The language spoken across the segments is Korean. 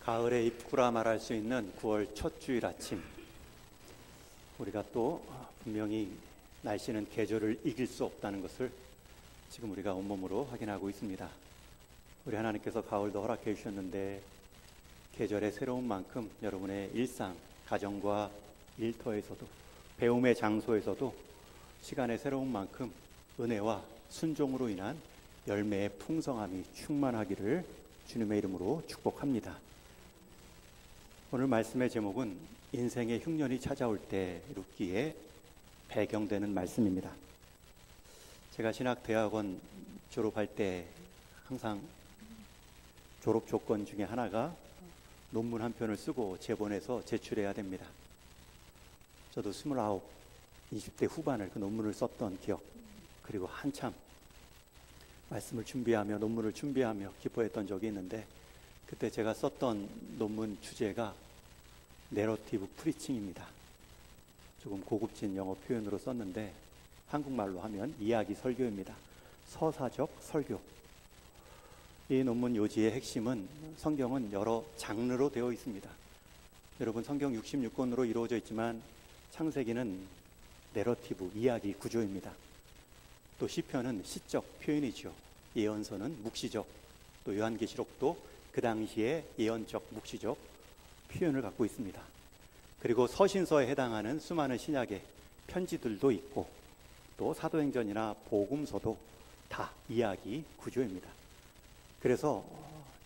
가을의 입구라 말할 수 있는 9월 첫 주일 아침, 우리가 또 분명히 날씨는 계절을 이길 수 없다는 것을 지금 우리가 온몸으로 확인하고 있습니다. 우리 하나님께서 가을도 허락해 주셨는데 계절의 새로운 만큼 여러분의 일상, 가정과 일터에서도, 배움의 장소에서도 시간의 새로운 만큼 은혜와 순종으로 인한 열매의 풍성함이 충만하기를 주님의 이름으로 축복합니다. 오늘 말씀의 제목은 인생의 흉년이 찾아올 때 룻기에 배경되는 말씀입니다. 제가 신학대학원 졸업할 때 항상 졸업 조건 중에 하나가 논문 한 편을 쓰고 제본해서 제출해야 됩니다. 저도 29, 20대 후반을 그 논문을 썼던 기억, 그리고 한참 말씀을 준비하며 논문을 준비하며 기뻐했던 적이 있는데, 그때 제가 썼던 논문 주제가 내러티브 프리칭입니다. 조금 고급진 영어 표현으로 썼는데 한국말로 하면 이야기 설교입니다. 서사적 설교. 이 논문 요지의 핵심은 성경은 여러 장르로 되어 있습니다. 여러분, 성경 66권으로 이루어져 있지만 창세기는 내러티브, 이야기 구조입니다. 또 시편은 시적 표현이죠. 예언서는 묵시적, 또 요한계시록도 그 당시에 예언적, 묵시적 표현을 갖고 있습니다. 그리고 서신서에 해당하는 수많은 신약의 편지들도 있고, 또 사도행전이나 복음서도 다 이야기 구조입니다. 그래서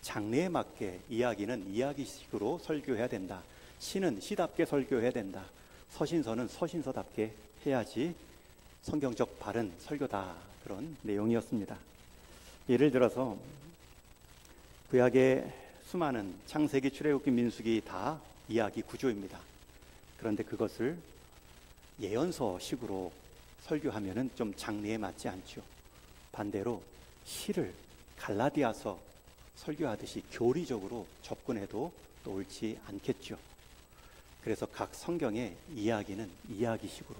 장르에 맞게 이야기는 이야기식으로 설교해야 된다. 시는 시답게 설교해야 된다. 서신서는 서신서답게 해야지 성경적 바른 설교다. 그런 내용이었습니다. 예를 들어서 구약의 수많은 창세기, 출애굽기, 민수기 다 이야기 구조입니다. 그런데 그것을 예언서식으로 설교하면은 좀 장르에 맞지 않죠. 반대로 시를 갈라디아서 설교하듯이 교리적으로 접근해도 또 옳지 않겠죠. 그래서 각 성경의 이야기는 이야기식으로,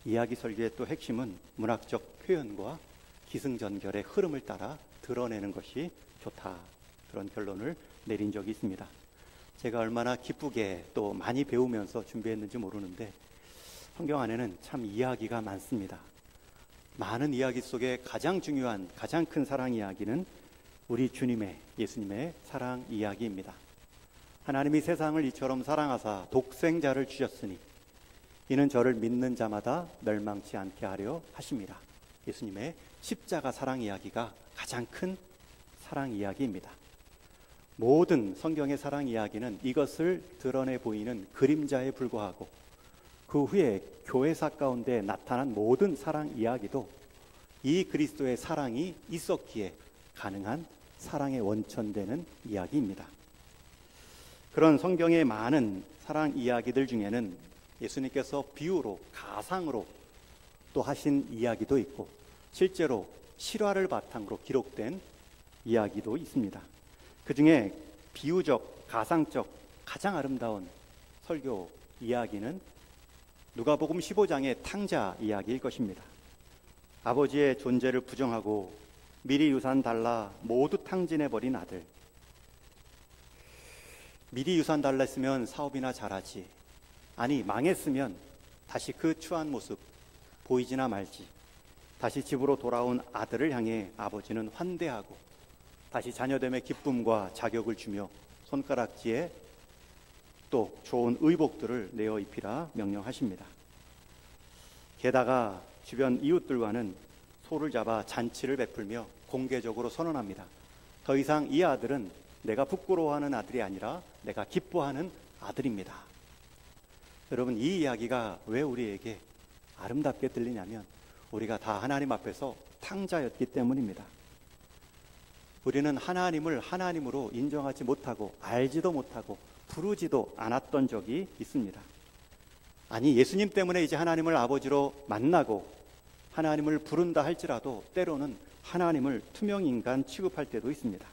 이야기 설교의 또 핵심은 문학적 표현과 기승전결의 흐름을 따라 드러내는 것이 좋다. 그런 결론을 내린 적이 있습니다. 제가 얼마나 기쁘게 또 많이 배우면서 준비했는지 모르는데 성경 안에는 참 이야기가 많습니다. 많은 이야기 속에 가장 중요한, 가장 큰 사랑 이야기는 우리 주님의, 예수님의 사랑 이야기입니다. 하나님이 세상을 이처럼 사랑하사 독생자를 주셨으니 이는 저를 믿는 자마다 멸망치 않게 하려 하심이라. 예수님의 십자가 사랑 이야기가 가장 큰 사랑 이야기입니다. 모든 성경의 사랑 이야기는 이것을 드러내 보이는 그림자에 불과하고, 그 후에 교회사 가운데 나타난 모든 사랑 이야기도 이 그리스도의 사랑이 있었기에 가능한 사랑의 원천되는 이야기입니다. 그런 성경의 많은 사랑 이야기들 중에는 예수님께서 비유로, 가상으로 또 하신 이야기도 있고, 실제로 실화를 바탕으로 기록된 이야기도 있습니다. 그 중에 비유적, 가상적 가장 아름다운 설교 이야기는 누가복음 15장의 탕자 이야기일 것입니다. 아버지의 존재를 부정하고 미리 유산 달라 모두 탕진해버린 아들. 미리 유산 달라 했으면 사업이나 잘하지, 아니 망했으면 다시 그 추한 모습 보이지나 말지. 다시 집으로 돌아온 아들을 향해 아버지는 환대하고 다시 자녀됨의 기쁨과 자격을 주며 손가락지에 또 좋은 의복들을 내어 입히라 명령하십니다. 게다가 주변 이웃들과는 소를 잡아 잔치를 베풀며 공개적으로 선언합니다. 더 이상 이 아들은 내가 부끄러워하는 아들이 아니라 내가 기뻐하는 아들입니다. 여러분, 이 이야기가 왜 우리에게 아름답게 들리냐면 우리가 다 하나님 앞에서 탕자였기 때문입니다. 우리는 하나님을 하나님으로 인정하지 못하고 알지도 못하고 부르지도 않았던 적이 있습니다. 아니, 예수님 때문에 이제 하나님을 아버지로 만나고 하나님을 부른다 할지라도 때로는 하나님을 투명인간 취급할 때도 있습니다.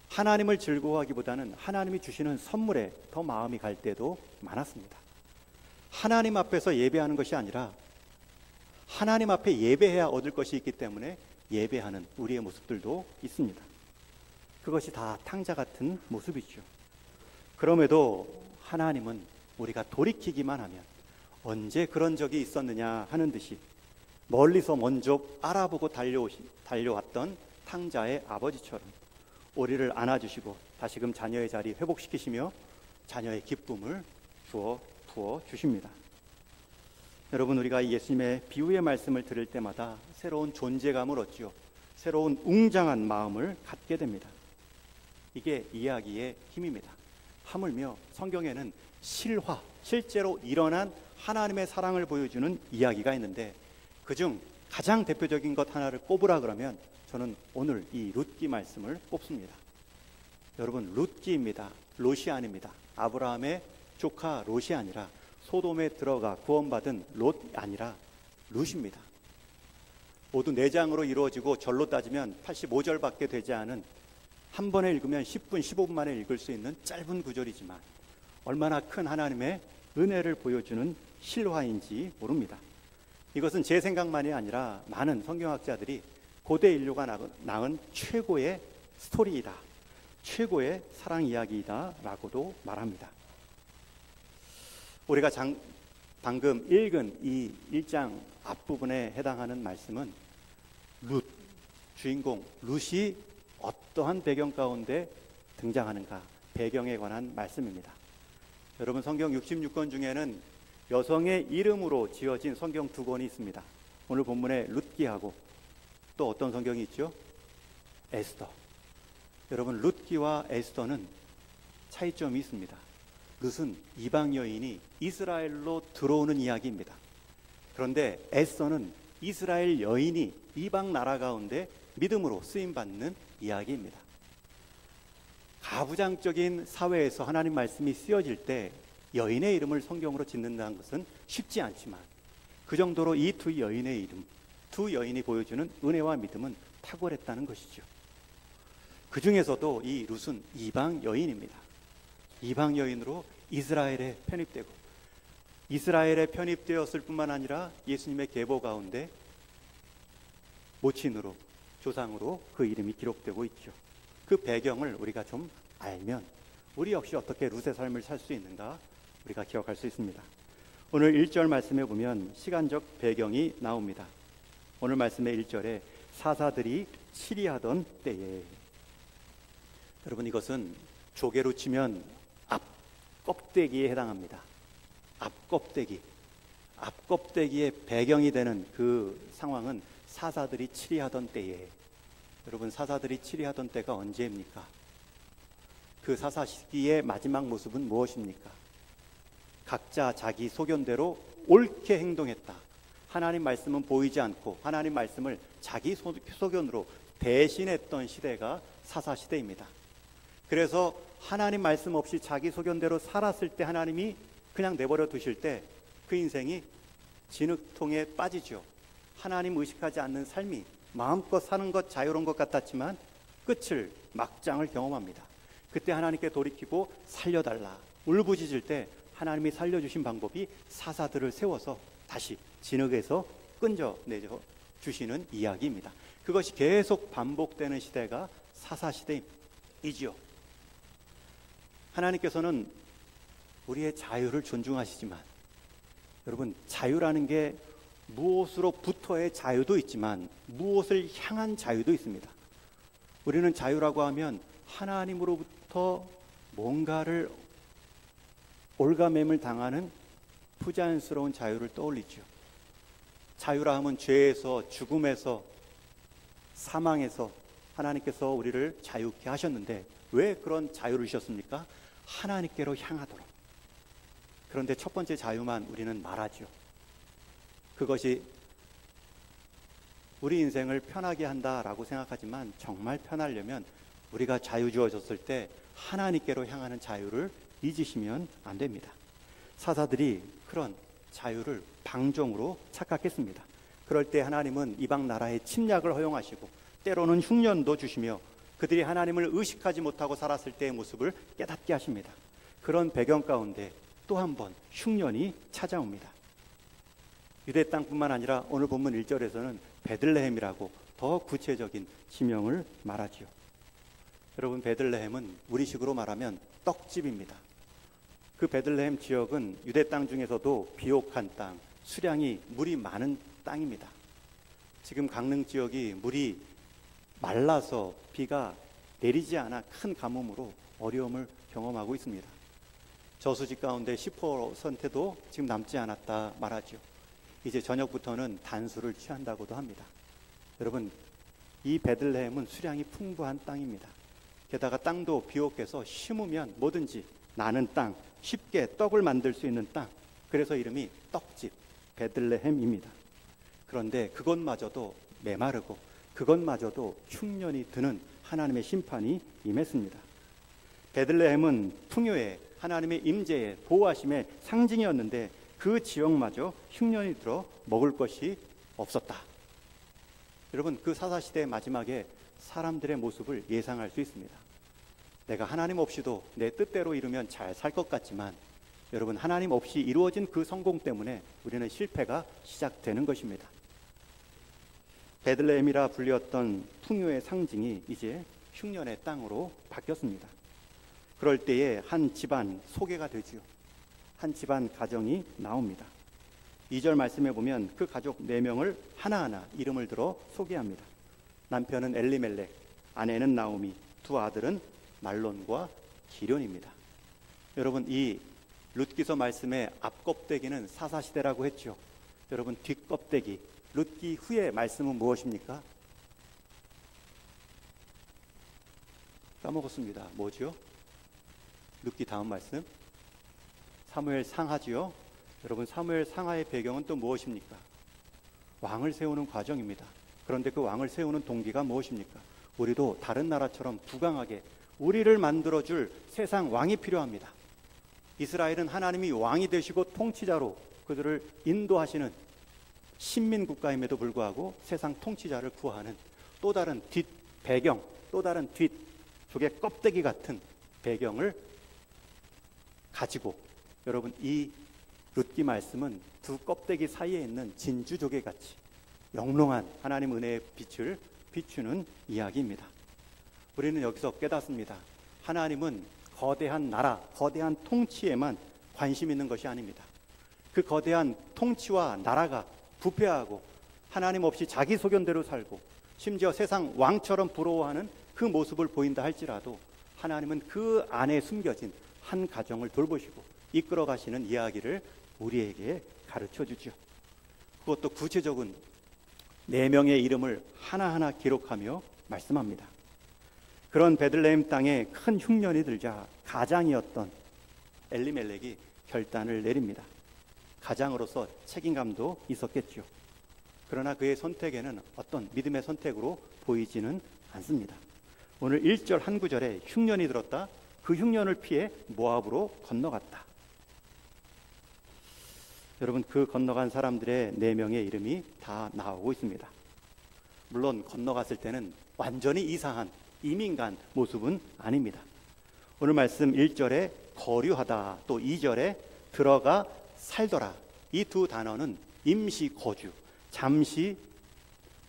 하나님을 즐거워하기보다는 하나님이 주시는 선물에 더 마음이 갈 때도 많았습니다. 하나님 앞에서 예배하는 것이 아니라 하나님 앞에 예배해야 얻을 것이 있기 때문에 예배하는 우리의 모습들도 있습니다. 그것이 다 탕자 같은 모습이죠. 그럼에도 하나님은 우리가 돌이키기만 하면 언제 그런 적이 있었느냐 하는 듯이 멀리서 먼저 알아보고 달려왔던 탕자의 아버지처럼 우리를 안아주시고 다시금 자녀의 자리 회복시키시며 자녀의 기쁨을 부어 주십니다. 여러분, 우리가 예수님의 비유의 말씀을 들을 때마다 새로운 존재감을 얻죠. 새로운 웅장한 마음을 갖게 됩니다. 이게 이야기의 힘입니다. 하물며 성경에는 실제로 일어난 하나님의 사랑을 보여주는 이야기가 있는데 그중 가장 대표적인 것 하나를 꼽으라 그러면 저는 오늘 이 룻기 말씀을 꼽습니다. 여러분, 룻기입니다. 롯이 아닙니다. 아브라함의 조카 롯이 아니라 소돔에 들어가 구원받은 롯이 아니라 룻입니다. 모두 4장으로 이루어지고 절로 따지면 85절밖에 되지 않은 한 번에 읽으면 10분, 15분 만에 읽을 수 있는 짧은 구절이지만 얼마나 큰 하나님의 은혜를 보여주는 실화인지 모릅니다. 이것은 제 생각만이 아니라 많은 성경학자들이 고대 인류가 낳은 최고의 스토리이다, 최고의 사랑 이야기이다 라고도 말합니다. 우리가 방금 읽은 이 1장 앞부분에 해당하는 말씀은 룻, 주인공 룻이 어떠한 배경 가운데 등장하는가, 배경에 관한 말씀입니다. 여러분, 성경 66권 중에는 여성의 이름으로 지어진 성경 2권이 있습니다. 오늘 본문에 룻기하고 또 어떤 성경이 있죠? 에스더. 여러분, 룻기와 에스더는 차이점이 있습니다. 룻은 이방 여인이 이스라엘로 들어오는 이야기입니다. 그런데 에스더는 이스라엘 여인이 이방 나라 가운데 믿음으로 쓰임받는 이야기입니다. 가부장적인 사회에서 하나님 말씀이 쓰여질 때 여인의 이름을 성경으로 짓는다는 것은 쉽지 않지만 그 정도로 이 두 여인의 이름, 두 여인이 보여주는 은혜와 믿음은 탁월했다는 것이죠. 그 중에서도 이 룻은 이방 여인입니다. 이방 여인으로 이스라엘에 편입되고 이스라엘에 편입되었을 뿐만 아니라 예수님의 계보 가운데 모친으로, 조상으로 그 이름이 기록되고 있죠. 그 배경을 우리가 좀 알면 우리 역시 어떻게 룻의 삶을 살 수 있는가 우리가 기억할 수 있습니다. 오늘 1절 말씀에 보면 시간적 배경이 나옵니다. 오늘 말씀의 1절에 사사들이 치리하던 때에, 여러분, 이것은 조개로 치면 앞 껍데기에 해당합니다. 앞껍데기의 배경이 되는 그 상황은 사사들이 치리하던 때에, 여러분, 사사들이 치리하던 때가 언제입니까? 그 사사 시기의 마지막 모습은 무엇입니까? 각자 자기 소견대로 옳게 행동했다. 하나님 말씀은 보이지 않고 하나님 말씀을 자기 소견으로 대신했던 시대가 사사 시대입니다. 그래서 하나님 말씀 없이 자기 소견대로 살았을 때 하나님이 그냥 내버려 두실 때 그 인생이 진흙통에 빠지죠. 하나님 의식하지 않는 삶이 마음껏 사는 것 자유로운 것 같았지만 끝을, 막장을 경험합니다. 그때 하나님께 돌이키고 살려달라 울부짖을 때 하나님이 살려주신 방법이 사사들을 세워서 다시 진흙에서 끈져내줘 주시는 이야기입니다. 그것이 계속 반복되는 시대가 사사시대이지요. 하나님께서는 우리의 자유를 존중하시지만 여러분, 자유라는 게 무엇으로부터의 자유도 있지만 무엇을 향한 자유도 있습니다. 우리는 자유라고 하면 하나님으로부터 뭔가를 올가매물 당하는 부자연스러운 자유를 떠올리죠. 자유라 하면 죄에서, 죽음에서, 사망에서 하나님께서 우리를 자유케 하셨는데 왜 그런 자유를 주셨습니까? 하나님께로 향하도록. 그런데 첫 번째 자유만 우리는 말하죠. 그것이 우리 인생을 편하게 한다라고 생각하지만 정말 편하려면 우리가 자유 주어졌을 때 하나님께로 향하는 자유를 잊으시면 안 됩니다. 사사들이 그런 자유를 방종으로 착각했습니다. 그럴 때 하나님은 이방 나라의 침략을 허용하시고 때로는 흉년도 주시며 그들이 하나님을 의식하지 못하고 살았을 때의 모습을 깨닫게 하십니다. 그런 배경 가운데 또 한 번 흉년이 찾아옵니다. 유대 땅뿐만 아니라 오늘 본문 1절에서는 베들레헴이라고 더 구체적인 지명을 말하지요. 여러분, 베들레헴은 우리식으로 말하면 떡집입니다. 그 베들레헴 지역은 유대 땅 중에서도 비옥한 땅, 수량이 물이 많은 땅입니다. 지금 강릉 지역이 물이 말라서 비가 내리지 않아 큰 가뭄으로 어려움을 경험하고 있습니다. 저수지 가운데 10%도 지금 남지 않았다 말하죠. 이제 저녁부터는 단수를 취한다고도 합니다. 여러분, 이 베들레헴은 수량이 풍부한 땅입니다. 게다가 땅도 비옥해서 심으면 뭐든지 나는 땅, 쉽게 떡을 만들 수 있는 땅. 그래서 이름이 떡집 베들레헴입니다. 그런데 그것마저도 메마르고 그것마저도 흉년이 드는 하나님의 심판이 임했습니다. 베들레헴은 풍요의 하나님의 임재의 보호하심의 상징이었는데 그 지역마저 흉년이 들어 먹을 것이 없었다. 여러분, 그 사사시대의 마지막에 사람들의 모습을 예상할 수 있습니다. 내가 하나님 없이도 내 뜻대로 이루면 잘 살 것 같지만 여러분, 하나님 없이 이루어진 그 성공 때문에 우리는 실패가 시작되는 것입니다. 베들레헴이라 불렸던 풍요의 상징이 이제 흉년의 땅으로 바뀌었습니다. 그럴 때에 한 집안 소개가 되지요. 한 집안 가정이 나옵니다. 2절 말씀해 보면 그 가족 4명을 하나하나 이름을 들어 소개합니다. 남편은 엘리멜렉, 아내는 나오미, 2 아들은 말론과 기련입니다. 여러분, 이 룻기서 말씀의 앞껍데기는 사사시대라고 했죠. 여러분, 뒷껍데기, 룻기 후의 말씀은 무엇입니까? 까먹었습니다. 뭐죠? 룻기 다음 말씀? 사무엘 상하지요. 여러분, 사무엘 상하의 배경은 또 무엇입니까? 왕을 세우는 과정입니다. 그런데 그 왕을 세우는 동기가 무엇입니까? 우리도 다른 나라처럼 부강하게 우리를 만들어줄 세상 왕이 필요합니다. 이스라엘은 하나님이 왕이 되시고 통치자로 그들을 인도하시는 신민국가임에도 불구하고 세상 통치자를 구하는 또 다른 뒷 배경, 또 다른 뒷 조개 껍데기 같은 배경을 가지고, 여러분, 이 룻기 말씀은 2 껍데기 사이에 있는 진주조개같이 영롱한 하나님 은혜의 빛을 비추는 이야기입니다. 우리는 여기서 깨닫습니다. 하나님은 거대한 나라, 거대한 통치에만 관심 있는 것이 아닙니다. 그 거대한 통치와 나라가 부패하고 하나님 없이 자기 소견대로 살고 심지어 세상 왕처럼 부러워하는 그 모습을 보인다 할지라도 하나님은 그 안에 숨겨진 한 가정을 돌보시고 이끌어 가시는 이야기를 우리에게 가르쳐 주죠. 그것도 구체적인 4명의 이름을 하나하나 기록하며 말씀합니다. 그런 베들레헴 땅에 큰 흉년이 들자 가장이었던 엘리멜렉이 결단을 내립니다. 가장으로서 책임감도 있었겠죠. 그러나 그의 선택에는 어떤 믿음의 선택으로 보이지는 않습니다. 오늘 1절 한 구절에 흉년이 들었다. 그 흉년을 피해 모압으로 건너갔다. 여러분, 그 건너간 사람들의 4명의 이름이 다 나오고 있습니다. 물론 건너갔을 때는 완전히 이상한 이민간 모습은 아닙니다. 오늘 말씀 1절에 거류하다, 또 2절에 들어가 살더라. 이 2 단어는 임시 거주, 잠시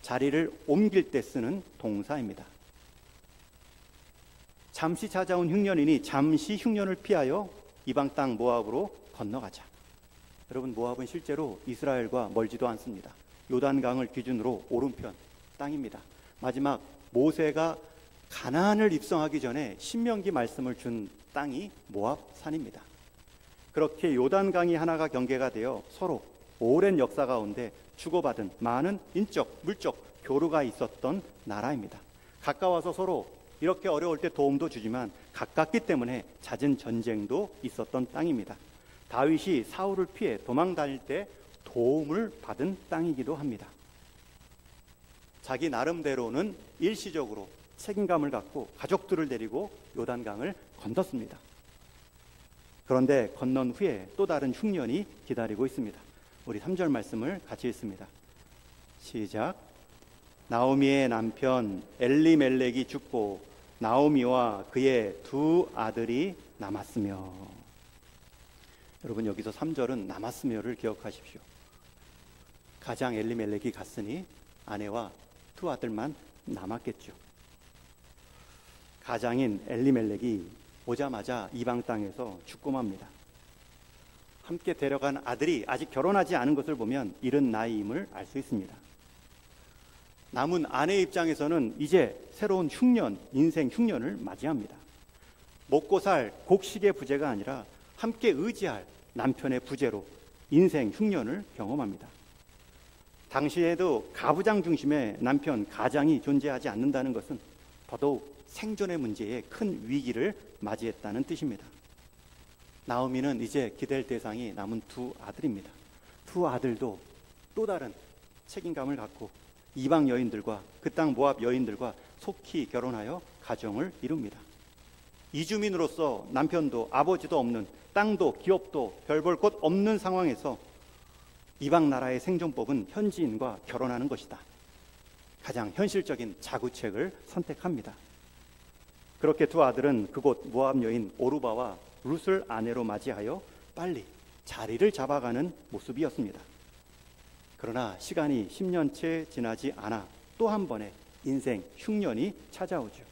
자리를 옮길 때 쓰는 동사입니다. 잠시 찾아온 흉년이니 잠시 흉년을 피하여 이방 땅 모압으로 건너가자. 여러분, 모압은 실제로 이스라엘과 멀지도 않습니다. 요단강을 기준으로 오른편 땅입니다. 마지막 모세가 가나안을 입성하기 전에 신명기 말씀을 준 땅이 모압 산입니다. 그렇게 요단강이 하나가 경계가 되어 서로 오랜 역사 가운데 주고받은 많은 인적, 물적 교류가 있었던 나라입니다. 가까워서 서로 이렇게 어려울 때 도움도 주지만 가깝기 때문에 잦은 전쟁도 있었던 땅입니다. 다윗이 사울을 피해 도망 다닐 때 도움을 받은 땅이기도 합니다. 자기 나름대로는 일시적으로 책임감을 갖고 가족들을 데리고 요단강을 건넜습니다. 그런데 건넌 후에 또 다른 흉년이 기다리고 있습니다. 우리 3절 말씀을 같이 읽습니다. 시작. 나오미의 남편 엘리멜렉이 죽고 나오미와 그의 2 아들이 남았으며. 여러분, 여기서 3절은 남았으며를 기억하십시오. 가장 엘리멜렉이 갔으니 아내와 2 아들만 남았겠죠. 가장인 엘리멜렉이 오자마자 이방 땅에서 죽고 맙니다. 함께 데려간 아들이 아직 결혼하지 않은 것을 보면 이른 나이임을 알 수 있습니다. 남은 아내 입장에서는 이제 새로운 흉년, 인생 흉년을 맞이합니다. 먹고 살 곡식의 부재가 아니라 함께 의지할 남편의 부재로 인생 흉년을 경험합니다. 당시에도 가부장 중심의 남편, 가장이 존재하지 않는다는 것은 더더욱 생존의 문제에 큰 위기를 맞이했다는 뜻입니다. 나오미는 이제 기댈 대상이 남은 두 아들입니다. 두 아들도 또 다른 책임감을 갖고 이방 여인들과 그 땅 모압 여인들과 속히 결혼하여 가정을 이룹니다. 이주민으로서 남편도 아버지도 없는, 땅도 기업도 별 볼 것 없는 상황에서 이방 나라의 생존법은 현지인과 결혼하는 것이다. 가장 현실적인 자구책을 선택합니다. 그렇게 두 아들은 그곳 모압 여인 오르바와 룻을 아내로 맞이하여 빨리 자리를 잡아가는 모습이었습니다. 그러나 시간이 10년째 지나지 않아 또 한 번의 인생 흉년이 찾아오죠.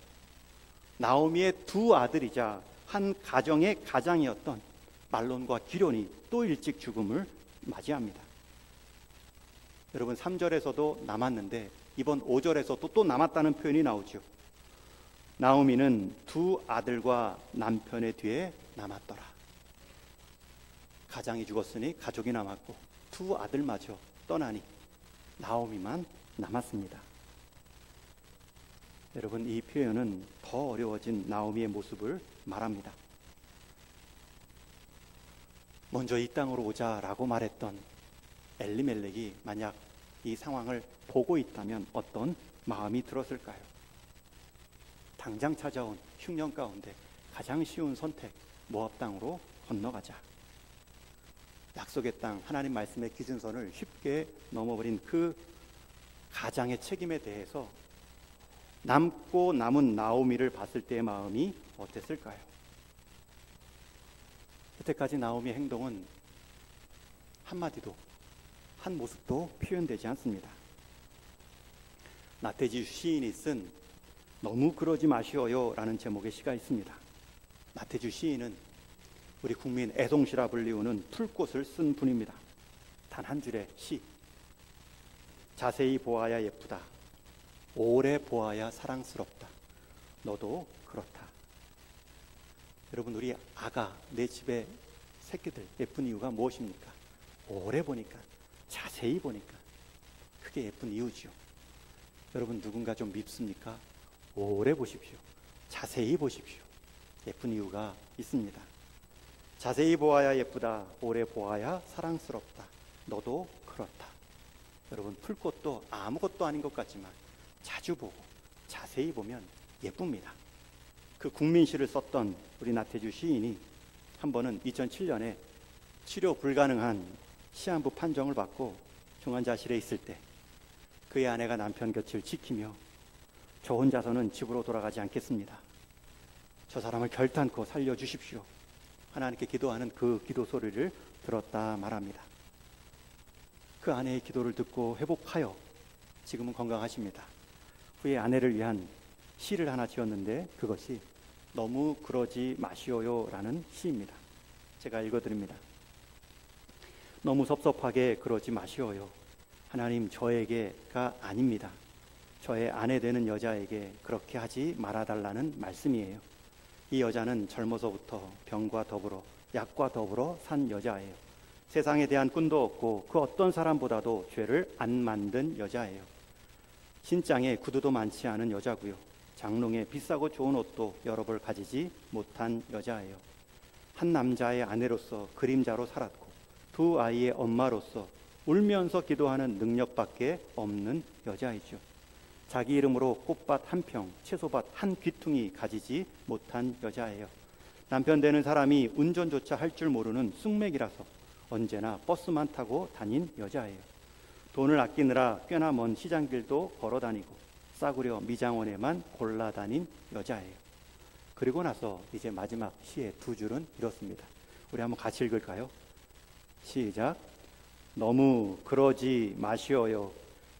나오미의 두 아들이자 한 가정의 가장이었던 말론과 기럋이 또 일찍 죽음을 맞이합니다. 여러분, 3절에서도 남았는데 이번 5절에서도 또 남았다는 표현이 나오죠. 나오미는 두 아들과 남편의 뒤에 남았더라. 가장이 죽었으니 가족이 남았고 두 아들마저 떠나니 나오미만 남았습니다. 여러분, 이 표현은 더 어려워진 나오미의 모습을 말합니다. 먼저 이 땅으로 오자라고 말했던 엘리멜렉이 만약 이 상황을 보고 있다면 어떤 마음이 들었을까요? 당장 찾아온 흉년 가운데 가장 쉬운 선택, 모압 땅으로 건너가자. 약속의 땅, 하나님 말씀의 기준선을 쉽게 넘어버린 그 가장의 책임에 대해서 남고 남은 나오미를 봤을 때의 마음이 어땠을까요? 여태까지 나오미의 행동은 한마디도, 한 모습도 표현되지 않습니다. 나태주 시인이 쓴 너무 그러지 마시어요 라는 제목의 시가 있습니다. 나태주 시인은 우리 국민 애송시라 불리우는 풀꽃을 쓴 분입니다. 단 한 줄의 시. 자세히 보아야 예쁘다. 오래 보아야 사랑스럽다. 너도 그렇다. 여러분, 우리 아가, 내 집의 새끼들 예쁜 이유가 무엇입니까? 오래 보니까, 자세히 보니까 그게 예쁜 이유지요. 여러분, 누군가 좀 밉습니까? 오래 보십시오. 자세히 보십시오. 예쁜 이유가 있습니다. 자세히 보아야 예쁘다. 오래 보아야 사랑스럽다. 너도 그렇다. 여러분, 풀꽃도 아무것도 아닌 것 같지만 자주 보고 자세히 보면 예쁩니다. 그 국민시를 썼던 우리 나태주 시인이 한 번은 2007년에 치료 불가능한 시한부 판정을 받고 중환자실에 있을 때 그의 아내가 남편 곁을 지키며 저 혼자서는 집으로 돌아가지 않겠습니다. 저 사람을 결단코 살려주십시오. 하나님께 기도하는 그 기도 소리를 들었다 말합니다. 그 아내의 기도를 듣고 회복하여 지금은 건강하십니다. 후에 아내를 위한 시를 하나 지었는데 그것이 너무 그러지 마시오요 라는 시입니다. 제가 읽어드립니다. 너무 섭섭하게 그러지 마시오요. 하나님, 저에게가 아닙니다. 저의 아내 되는 여자에게 그렇게 하지 말아달라는 말씀이에요. 이 여자는 젊어서부터 병과 더불어 약과 더불어 산 여자예요. 세상에 대한 끈도 없고 그 어떤 사람보다도 죄를 안 만든 여자예요. 신장에 구두도 많지 않은 여자고요. 장롱에 비싸고 좋은 옷도 여러 벌 가지지 못한 여자예요. 한 남자의 아내로서 그림자로 살았고 두 아이의 엄마로서 울면서 기도하는 능력밖에 없는 여자이죠. 자기 이름으로 꽃밭 한 평, 채소밭 한 귀퉁이 가지지 못한 여자예요. 남편 되는 사람이 운전조차 할 줄 모르는 쑥맥이라서 언제나 버스만 타고 다닌 여자예요. 돈을 아끼느라 꽤나 먼 시장길도 걸어다니고 싸구려 미장원에만 골라다닌 여자예요. 그리고 나서 이제 마지막 시의 두 줄은 이렇습니다. 우리 한번 같이 읽을까요? 시작. 너무 그러지 마시어요.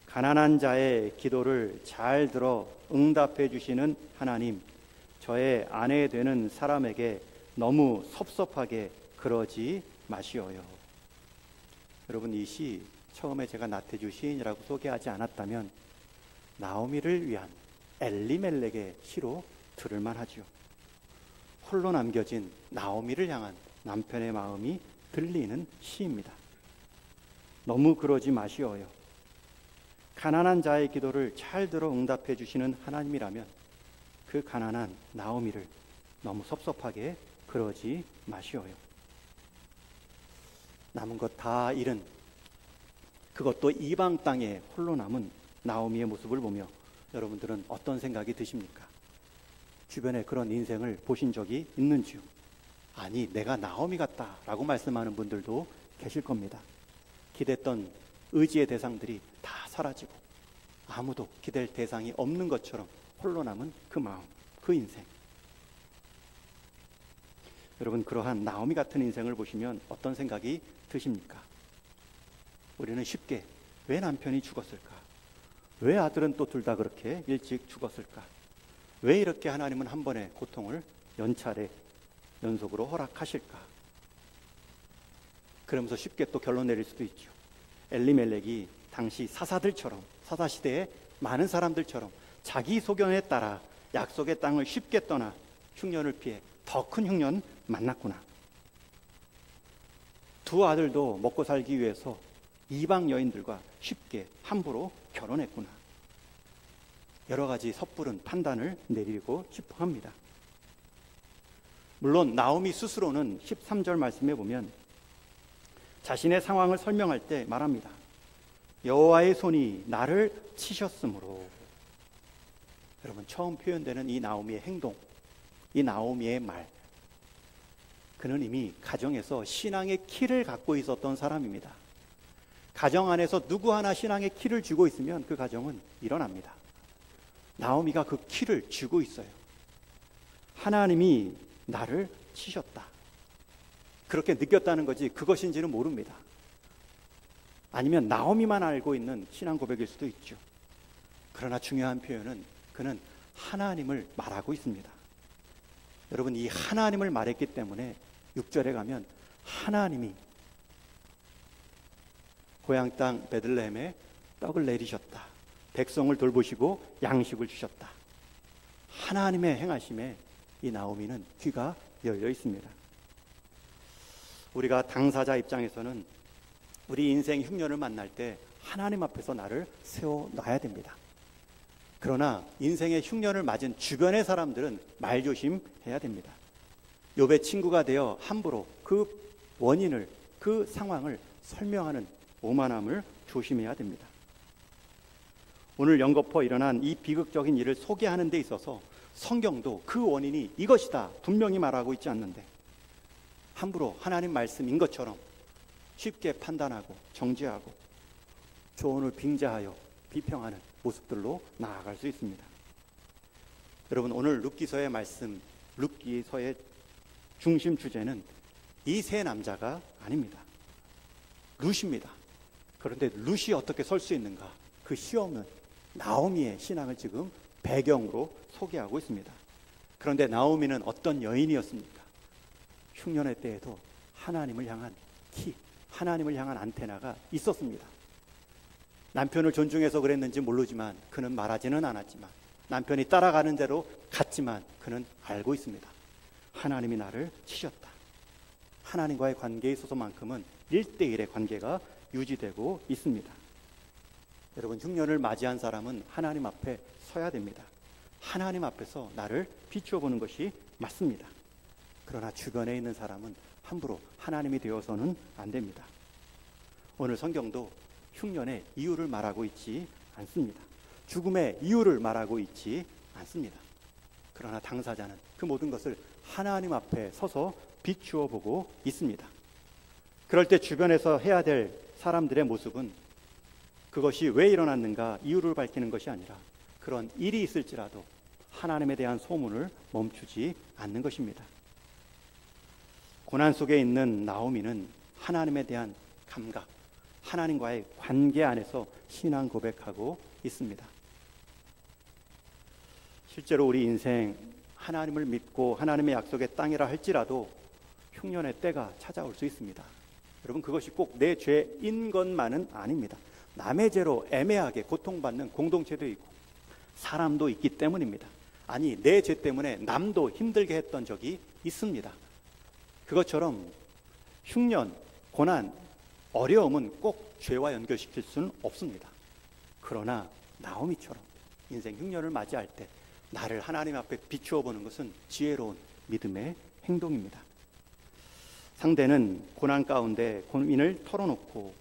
가난한 자의 기도를 잘 들어 응답해 주시는 하나님, 저의 아내 되는 사람에게 너무 섭섭하게 그러지 마시어요. 여러분, 이 시 처음에 제가 나태주 시인이라고 소개하지 않았다면 나오미를 위한 엘리멜렉의 시로 들을만 하지요. 홀로 남겨진 나오미를 향한 남편의 마음이 들리는 시입니다. 너무 그러지 마시어요. 가난한 자의 기도를 잘 들어 응답해 주시는 하나님이라면 그 가난한 나오미를 너무 섭섭하게 그러지 마시어요. 남은 것 다 잃은, 그것도 이방 땅에 홀로 남은 나오미의 모습을 보며 여러분들은 어떤 생각이 드십니까? 주변에 그런 인생을 보신 적이 있는지요? 아니, 내가 나오미 같다라고 말씀하는 분들도 계실 겁니다. 기댔던 의지의 대상들이 다 사라지고 아무도 기댈 대상이 없는 것처럼 홀로 남은 그 마음, 그 인생. 여러분, 그러한 나오미 같은 인생을 보시면 어떤 생각이 드십니까? 우리는 쉽게 왜 남편이 죽었을까? 왜 아들은 또 둘 다 그렇게 일찍 죽었을까? 왜 이렇게 하나님은 한 번에 고통을 연차례 연속으로 허락하실까? 그러면서 쉽게 또 결론 내릴 수도 있죠. 엘리멜렉이 당시 사사들처럼, 사사시대의 많은 사람들처럼 자기 소견에 따라 약속의 땅을 쉽게 떠나 흉년을 피해 더 큰 흉년 만났구나. 두 아들도 먹고 살기 위해서 이방 여인들과 쉽게 함부로 결혼했구나. 여러 가지 섣부른 판단을 내리고 싶어 합니다. 물론 나오미 스스로는 13절 말씀에 보면 자신의 상황을 설명할 때 말합니다. 여호와의 손이 나를 치셨으므로. 여러분, 처음 표현되는 이 나오미의 행동, 이 나오미의 말, 그는 이미 가정에서 신앙의 키를 갖고 있었던 사람입니다. 가정 안에서 누구 하나 신앙의 키를 쥐고 있으면 그 가정은 일어납니다. 나오미가 그 키를 쥐고 있어요. 하나님이 나를 치셨다. 그렇게 느꼈다는 거지 그것인지는 모릅니다. 아니면 나오미만 알고 있는 신앙 고백일 수도 있죠. 그러나 중요한 표현은 그는 하나님을 말하고 있습니다. 여러분, 이 하나님을 말했기 때문에 6절에 가면 하나님이 고향 땅 베들레헴에 떡을 내리셨다. 백성을 돌보시고 양식을 주셨다. 하나님의 행하심에 이 나오미는 귀가 열려 있습니다. 우리가 당사자 입장에서는 우리 인생 흉년을 만날 때 하나님 앞에서 나를 세워놔야 됩니다. 그러나 인생의 흉년을 맞은 주변의 사람들은 말조심해야 됩니다. 욥의 친구가 되어 함부로 그 원인을, 그 상황을 설명하는 오만함을 조심해야 됩니다. 오늘 연거푸 일어난 이 비극적인 일을 소개하는 데 있어서 성경도 그 원인이 이것이다 분명히 말하고 있지 않는데 함부로 하나님 말씀인 것처럼 쉽게 판단하고 정죄하고 조언을 빙자하여 비평하는 모습들로 나아갈 수 있습니다. 여러분, 오늘 룻기서의 말씀, 룻기서의 중심 주제는 이 세 남자가 아닙니다. 룻입니다. 그런데 룻이 어떻게 설 수 있는가? 그 시없는 나오미의 신앙을 지금 배경으로 소개하고 있습니다. 그런데 나오미는 어떤 여인이었습니까? 흉년의 때에도 하나님을 향한 키, 하나님을 향한 안테나가 있었습니다. 남편을 존중해서 그랬는지 모르지만 그는 말하지는 않았지만 남편이 따라가는 대로 갔지만 그는 알고 있습니다. 하나님이 나를 치셨다. 하나님과의 관계에 있어서만큼은 1대1의 관계가 유지되고 있습니다. 여러분, 흉년을 맞이한 사람은 하나님 앞에 서야 됩니다. 하나님 앞에서 나를 비추어 보는 것이 맞습니다. 그러나 주변에 있는 사람은 함부로 하나님이 되어서는 안 됩니다. 오늘 성경도 흉년의 이유를 말하고 있지 않습니다. 죽음의 이유를 말하고 있지 않습니다. 그러나 당사자는 그 모든 것을 하나님 앞에 서서 비추어 보고 있습니다. 그럴 때 주변에서 해야 될 사람들의 모습은 그것이 왜 일어났는가 이유를 밝히는 것이 아니라 그런 일이 있을지라도 하나님에 대한 소문을 멈추지 않는 것입니다. 고난 속에 있는 나오미는 하나님에 대한 감각, 하나님과의 관계 안에서 신앙 고백하고 있습니다. 실제로 우리 인생 하나님을 믿고 하나님의 약속의 땅이라 할지라도 흉년의 때가 찾아올 수 있습니다. 여러분, 그것이 꼭 내 죄인 것만은 아닙니다. 남의 죄로 애매하게 고통받는 공동체도 있고 사람도 있기 때문입니다. 아니, 내 죄 때문에 남도 힘들게 했던 적이 있습니다. 그것처럼 흉년, 고난, 어려움은 꼭 죄와 연결시킬 수는 없습니다. 그러나 나오미처럼 인생 흉년을 맞이할 때 나를 하나님 앞에 비추어 보는 것은 지혜로운 믿음의 행동입니다. 상대는 고난 가운데 고민을 털어놓고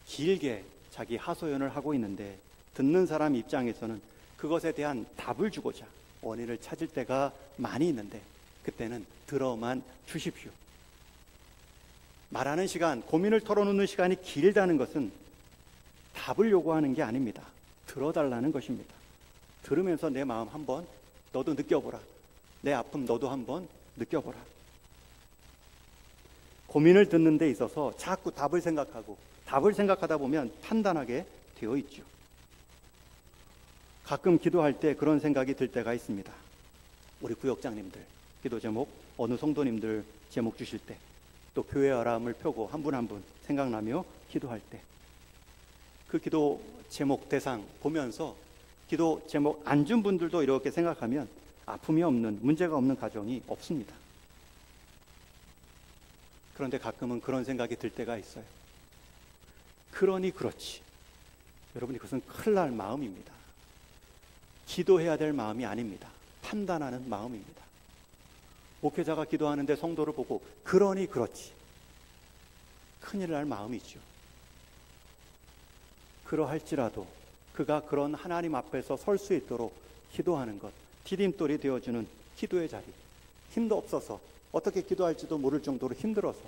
길게 자기 하소연을 하고 있는데 듣는 사람 입장에서는 그것에 대한 답을 주고자 원인을 찾을 때가 많이 있는데 그때는 들어만 주십시오. 말하는 시간, 고민을 털어놓는 시간이 길다는 것은 답을 요구하는 게 아닙니다. 들어달라는 것입니다. 들으면서 내 마음 한번 너도 느껴보라. 내 아픔 너도 한번 느껴보라. 고민을 듣는 데 있어서 자꾸 답을 생각하다 보면 판단하게 되어 있죠. 가끔 기도할 때 그런 생각이 들 때가 있습니다. 우리 구역장님들 기도 제목, 어느 성도님들 제목 주실 때, 또 교회 아람을 펴고 한 분 한 분 생각나며 기도할 때, 그 기도 제목 대상 보면서 기도 제목 안 준 분들도 이렇게 생각하면 아픔이 없는, 문제가 없는 가정이 없습니다. 그런데 가끔은 그런 생각이 들 때가 있어요. 그러니 그렇지. 여러분, 이것은 큰일 날 마음입니다. 기도해야 될 마음이 아닙니다. 판단하는 마음입니다. 목회자가 기도하는데 성도를 보고 그러니 그렇지. 큰일 날 마음이죠. 그러할지라도 그가 그런 하나님 앞에서 설 수 있도록 기도하는 것, 디딤돌이 되어주는 기도의 자리, 힘도 없어서 어떻게 기도할지도 모를 정도로 힘들어서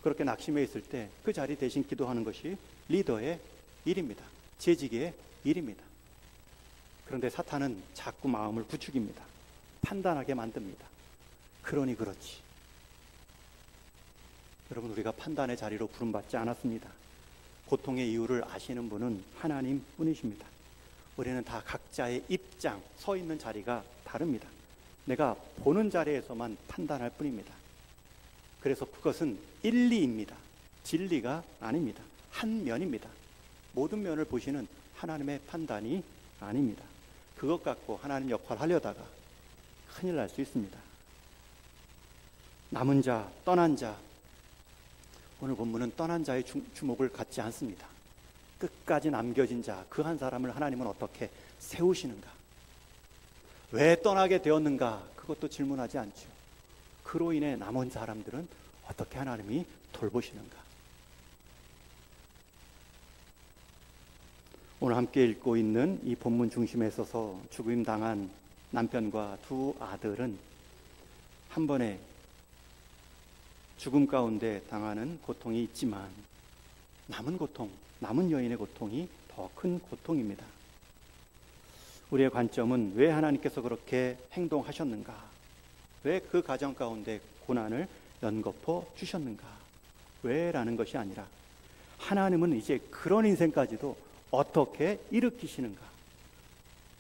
그렇게 낙심해 있을 때 그 자리 대신 기도하는 것이 리더의 일입니다. 재직의 일입니다. 그런데 사탄은 자꾸 마음을 부추깁니다. 판단하게 만듭니다. 그러니 그렇지. 여러분, 우리가 판단의 자리로 부름받지 않았습니다. 고통의 이유를 아시는 분은 하나님 뿐이십니다. 우리는 다 각자의 입장, 서 있는 자리가 다릅니다. 내가 보는 자리에서만 판단할 뿐입니다. 그래서 그것은 일리입니다. 진리가 아닙니다. 한 면입니다. 모든 면을 보시는 하나님의 판단이 아닙니다. 그것 갖고 하나님 역할을 하려다가 큰일 날 수 있습니다. 남은 자, 떠난 자. 오늘 본문은 떠난 자의 주목을 갖지 않습니다. 끝까지 남겨진 자, 그 한 사람을 하나님은 어떻게 세우시는가? 왜 떠나게 되었는가? 그것도 질문하지 않죠. 그로 인해 남은 사람들은 어떻게 하나님이 돌보시는가? 오늘 함께 읽고 있는 이 본문 중심에 있어서 죽임 당한 남편과 두 아들은 한 번에 죽음 가운데 당하는 고통이 있지만 남은 고통, 남은 여인의 고통이 더 큰 고통입니다. 우리의 관점은 왜 하나님께서 그렇게 행동하셨는가? 왜 그 가정 가운데 고난을 연거푸 주셨는가? 왜? 라는 것이 아니라 하나님은 이제 그런 인생까지도 어떻게 일으키시는가?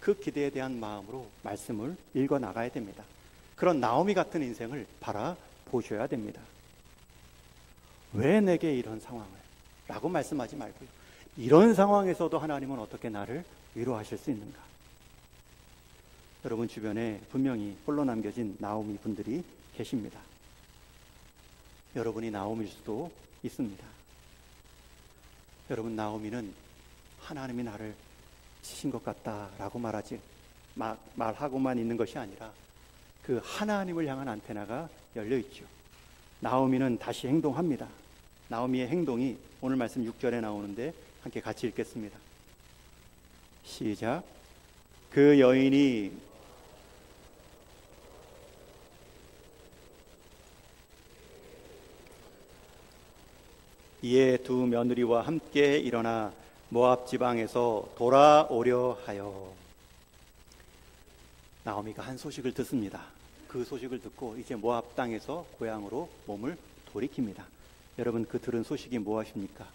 그 기대에 대한 마음으로 말씀을 읽어 나가야 됩니다. 그런 나오미 같은 인생을 바라보셔야 됩니다. 왜 내게 이런 상황을? 라고 말씀하지 말고요. 이런 상황에서도 하나님은 어떻게 나를 위로하실 수 있는가? 여러분 주변에 분명히 홀로 남겨진 나오미 분들이 계십니다. 여러분이 나오미일 수도 있습니다. 여러분, 나오미는 하나님이 나를 치신 것 같다라고 말하고만 있는 것이 아니라 그 하나님을 향한 안테나가 열려 있죠. 나오미는 다시 행동합니다. 나오미의 행동이 오늘 말씀 6절에 나오는데 함께 같이 읽겠습니다. 시작. 그 여인이 이에 두 며느리와 함께 일어나 모압 지방에서 돌아오려 하여. 나오미가 한 소식을 듣습니다. 그 소식을 듣고 이제 모압 땅에서 고향으로 몸을 돌이킵니다. 여러분, 그 들은 소식이 무엇입니까?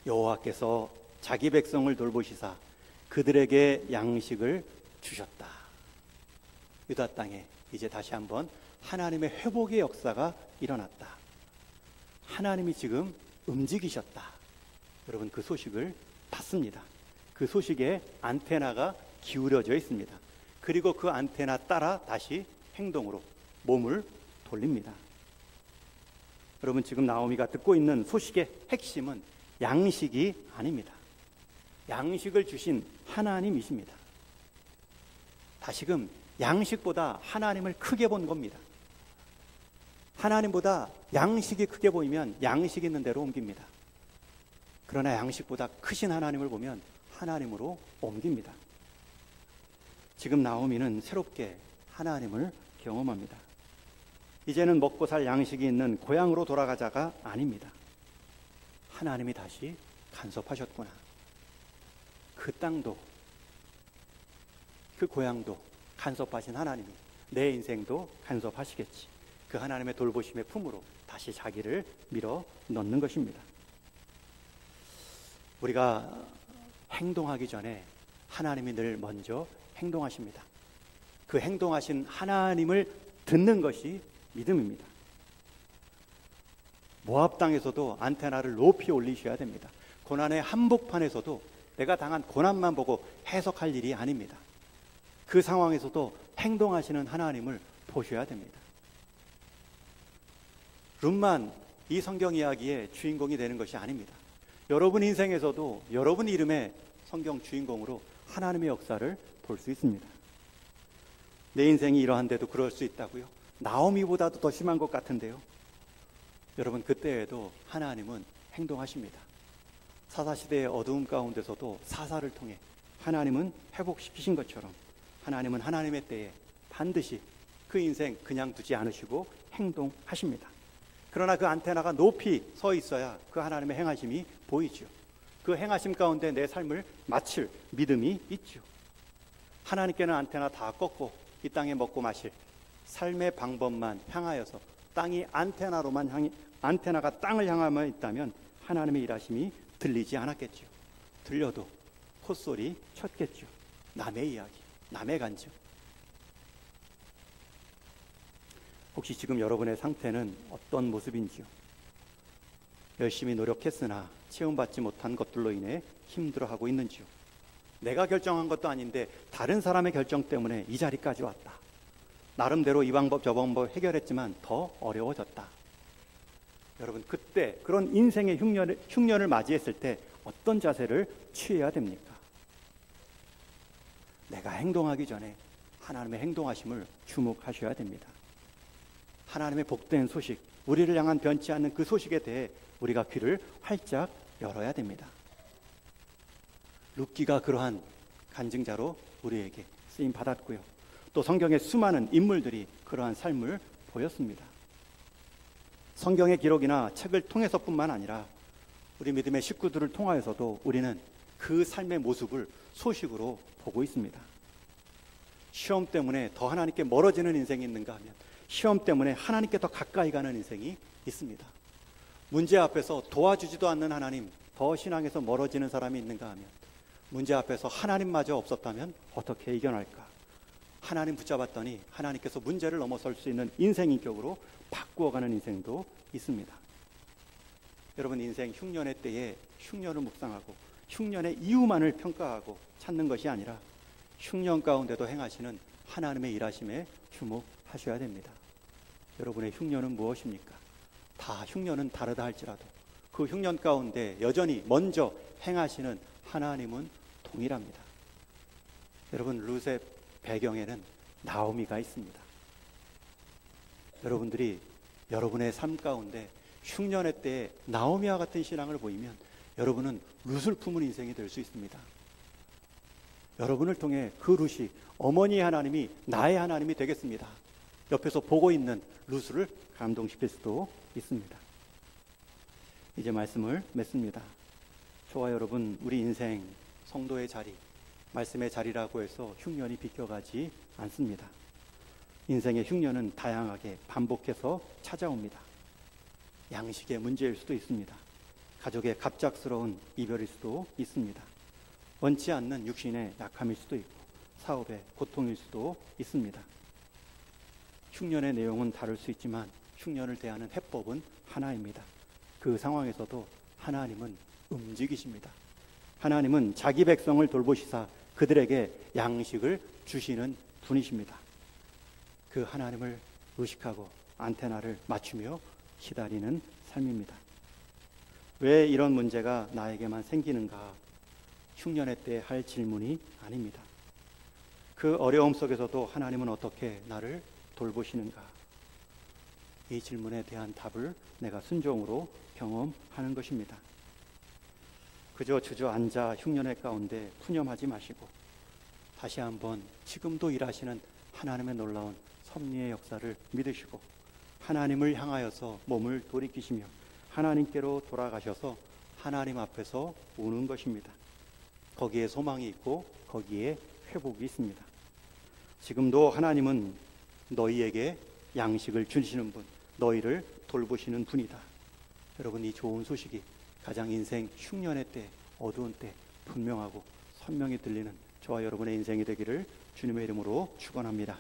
여호와께서 자기 백성을 돌보시사 그들에게 양식을 주셨다. 유다 땅에 이제 다시 한번 하나님의 회복의 역사가 일어났다. 하나님이 지금 움직이셨다. 여러분, 그 소식을 받습니다. 그 소식에 안테나가 기울여져 있습니다. 그리고 그 안테나 따라 다시 행동으로 몸을 돌립니다. 여러분, 지금 나오미가 듣고 있는 소식의 핵심은 양식이 아닙니다. 양식을 주신 하나님이십니다. 다시금 양식보다 하나님을 크게 본 겁니다. 하나님보다 양식이 크게 보이면 양식 있는 대로 옮깁니다. 그러나 양식보다 크신 하나님을 보면 하나님으로 옮깁니다. 지금 나오미는 새롭게 하나님을 경험합니다. 이제는 먹고 살 양식이 있는 고향으로 돌아가자가 아닙니다. 하나님이 다시 간섭하셨구나. 그 땅도, 그 고향도 간섭하신 하나님이 내 인생도 간섭하시겠지. 그 하나님의 돌보심의 품으로 다시 자기를 밀어 넣는 것입니다. 우리가 행동하기 전에 하나님이 늘 먼저 행동하십니다. 그 행동하신 하나님을 듣는 것이 믿음입니다. 모압 땅에서도 안테나를 높이 올리셔야 됩니다. 고난의 한복판에서도 내가 당한 고난만 보고 해석할 일이 아닙니다. 그 상황에서도 행동하시는 하나님을 보셔야 됩니다. 룻만 이 성경 이야기의 주인공이 되는 것이 아닙니다. 여러분 인생에서도 여러분 이름의 성경 주인공으로 하나님의 역사를 볼 수 있습니다. 내 인생이 이러한데도 그럴 수 있다고요? 나오미보다도 더 심한 것 같은데요. 여러분, 그때에도 하나님은 행동하십니다. 사사시대의 어두움 가운데서도 사사를 통해 하나님은 회복시키신 것처럼 하나님은 하나님의 때에 반드시 그 인생 그냥 두지 않으시고 행동하십니다. 그러나 그 안테나가 높이 서 있어야 그 하나님의 행하심이 보이죠. 그 행하심 가운데 내 삶을 마칠 믿음이 있죠. 하나님께는 안테나 다 꺾고 이 땅에 먹고 마실 삶의 방법만 향하여서 땅이 안테나가 땅을 향하만 있다면 하나님의 일하심이 들리지 않았겠죠. 들려도 콧소리 쳤겠죠. 남의 이야기, 남의 간증. 혹시 지금 여러분의 상태는 어떤 모습인지요? 열심히 노력했으나 체험받지 못한 것들로 인해 힘들어하고 있는지요? 내가 결정한 것도 아닌데 다른 사람의 결정 때문에 이 자리까지 왔다. 나름대로 이 방법 저 방법 해결했지만 더 어려워졌다. 여러분, 그때 그런 인생의 흉년을 맞이했을 때 어떤 자세를 취해야 됩니까? 내가 행동하기 전에 하나님의 행동하심을 주목하셔야 됩니다. 하나님의 복된 소식, 우리를 향한 변치 않는 그 소식에 대해 우리가 귀를 활짝 열어야 됩니다. 룻기가 그러한 간증자로 우리에게 쓰임 받았고요. 또 성경의 수많은 인물들이 그러한 삶을 보였습니다. 성경의 기록이나 책을 통해서뿐만 아니라 우리 믿음의 식구들을 통하여서도 우리는 그 삶의 모습을 소식으로 보고 있습니다. 시험 때문에 더 하나님께 멀어지는 인생이 있는가 하면 시험 때문에 하나님께 더 가까이 가는 인생이 있습니다. 문제 앞에서 도와주지도 않는 하나님, 더 신앙에서 멀어지는 사람이 있는가 하면 문제 앞에서 하나님마저 없었다면 어떻게 이겨낼까? 하나님 붙잡았더니 하나님께서 문제를 넘어설 수 있는 인생 인격으로 바꾸어가는 인생도 있습니다. 여러분, 인생 흉년의 때에 흉년을 묵상하고 흉년의 이유만을 평가하고 찾는 것이 아니라 흉년 가운데도 행하시는 하나님의 일하심에 주목하셔야 됩니다. 여러분의 흉년은 무엇입니까? 다 흉년은 다르다 할지라도 그 흉년 가운데 여전히 먼저 행하시는 하나님은 동일합니다. 여러분, 룻의 배경에는 나오미가 있습니다. 여러분들이 여러분의 삶 가운데 흉년의 때에 나오미와 같은 신앙을 보이면 여러분은 룻을 품은 인생이 될 수 있습니다. 여러분을 통해 그 룻이 어머니 하나님이 나의 하나님이 되겠습니다. 옆에서 보고 있는 룻을 감동시킬 수도 있습니다. 이제 말씀을 맺습니다. 저와 여러분, 우리 인생 성도의 자리, 말씀의 자리라고 해서 흉년이 비껴가지 않습니다. 인생의 흉년은 다양하게 반복해서 찾아옵니다. 양식의 문제일 수도 있습니다. 가족의 갑작스러운 이별일 수도 있습니다. 원치 않는 육신의 약함일 수도 있고 사업의 고통일 수도 있습니다. 흉년의 내용은 다를 수 있지만 흉년을 대하는 해법은 하나입니다. 그 상황에서도 하나님은 움직이십니다. 하나님은 자기 백성을 돌보시사 그들에게 양식을 주시는 분이십니다. 그 하나님을 의식하고 안테나를 맞추며 기다리는 삶입니다. 왜 이런 문제가 나에게만 생기는가? 흉년의 때 할 질문이 아닙니다. 그 어려움 속에서도 하나님은 어떻게 나를 돌보시는가? 이 질문에 대한 답을 내가 순종으로 경험하는 것입니다. 그저 주저앉아 흉년의 가운데 푸념하지 마시고 다시 한번 지금도 일하시는 하나님의 놀라운 섭리의 역사를 믿으시고 하나님을 향하여서 몸을 돌이키시며 하나님께로 돌아가셔서 하나님 앞에서 우는 것입니다. 거기에 소망이 있고 거기에 회복이 있습니다. 지금도 하나님은 너희에게 양식을 주시는 분, 너희를 돌보시는 분이다. 여러분, 이 좋은 소식이 가장 인생 흉년의 때, 어두운 때 분명하고 선명히 들리는 저와 여러분의 인생이 되기를 주님의 이름으로 축원합니다.